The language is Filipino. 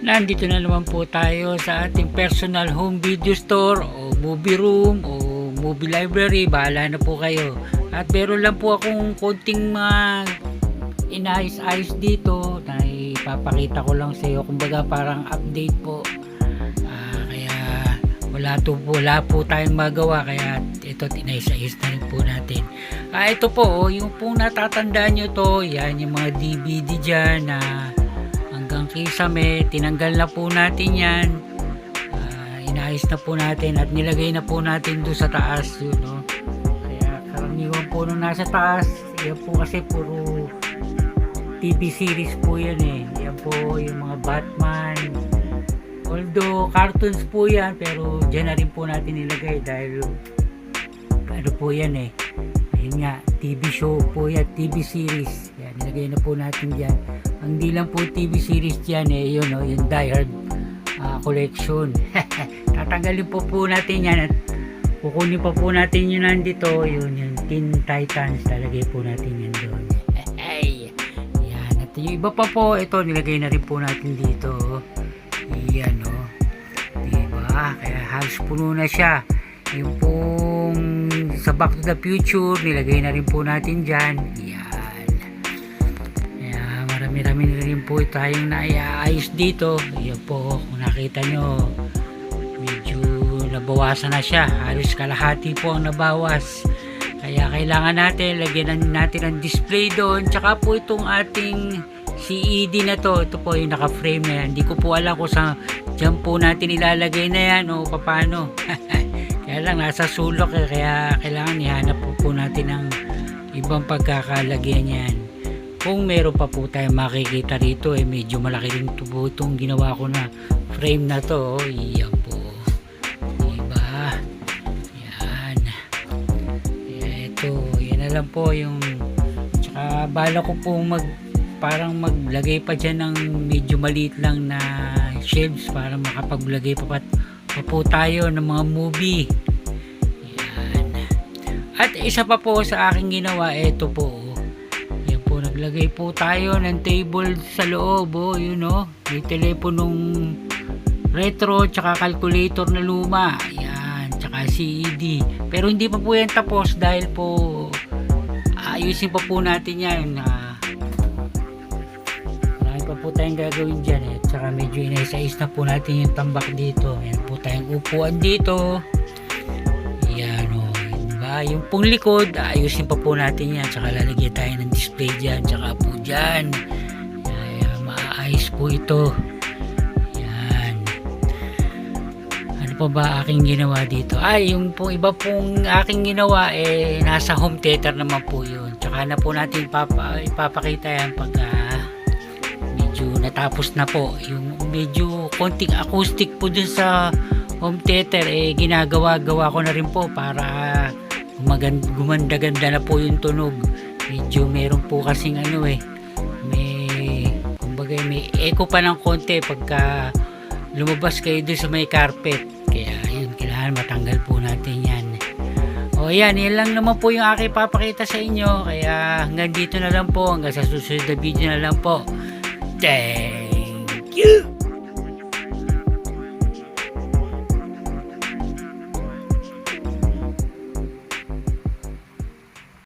Nandito na naman po tayo sa ating personal home video store o movie room o movie library, bahala na po kayo. At meron lang po akong konting mga inayos-ayos dito na ipapakita ko lang sa iyo, kumbaga parang update po. Kaya wala po tayong magawa, kaya ito tinayos-ayos na rin po natin. Ito po, yung pong natatandaan nyo to, yan yung mga DVD dyan na hanggang kisame, tinanggal na po natin yan. Inayos na po natin at nilagay na po natin doon sa taas, yun, no? Kaya karaniwan po nung nasa taas, yan po kasi puro TV series po yan eh. Yan po yung mga Batman, although cartoons po yan, pero dyan na rin po natin nilagay dahil ano po yan eh, ayun nga, TV show po yan, TV series. Yan, nilagay na po natin dyan. Ang di lang po TV series dyan eh, yun, no, yung Die Hard collection. Tatanggalin po natin yan at kukunin pa po natin yun nandito, yung Teen Titans, talagay po natin yan doon. Yan, at yung iba pa po, ito nilagay na rin po natin dito. Yan, no, diba? Kaya halos puno na siya. Yung pong sa Back to the Future, nilagay na rin po natin dyan. Yan. Kaya marami-rami na rin po tayong naiayos dito. Yan po, kung nakita nyo, medyo nabawasan na siya. Halos kalahati po ang nabawas. Kaya kailangan natin, lagyan natin ang display doon. Tsaka po itong ating CED na to, ito po yung naka-frame na yan. Hindi ko po alam kung saan dyan po natin ilalagay na yan o paano. Kaya lang nasa sulok eh, kaya kailangan ihanap po natin ng ibang pagkakalagyan yan. Kung meron pa po tayong makikita rito eh, medyo malaki rin po itong ginawa ko na frame na to. Iyan po, diba? Yan. Ito, yan na lang po yung, tsaka bala ko po parang maglagay pa dyan ng medyo maliit lang na shelves para makapaglagay pa po tayo ng mga movie. Yan. At isa pa po sa aking ginawa, ito po, yan po, naglagay po tayo ng table sa loob, yun, no? May teleponong retro tsaka calculator na luma, yan, tsaka CED, pero hindi pa po yan tapos dahil po ayusin pa po natin yan. Pa po tayong gagawin dyan eh. Tsaka medyo inaisais na po natin yung tambak dito. Yan po tayong upuan dito. Yan o, diba? Yung pong likod, ayusin pa po natin yan. Tsaka lalagyan tayo ng display dyan. Tsaka po dyan, maayos po ito. Yan. Ano pa ba aking ginawa dito? Yung pong iba pong aking ginawa eh, nasa home theater naman po yun. Tsaka na po natin ipapakita yan pagka natapos na po. Yung medyo konting acoustic po dun sa home theater eh, ginagawa ko na rin po para gumanda-ganda na po yung tunog. Medyo meron po kasing ano eh, kumbaga may echo pa ng konti pagka lumabas kayo dun sa may carpet. Kaya yun, kailangan matanggal po natin yan. Yan lang naman po yung aking papakita sa inyo. Kaya hanggang dito na lang po, hanggang sa susunod na video na lang po. Thank you.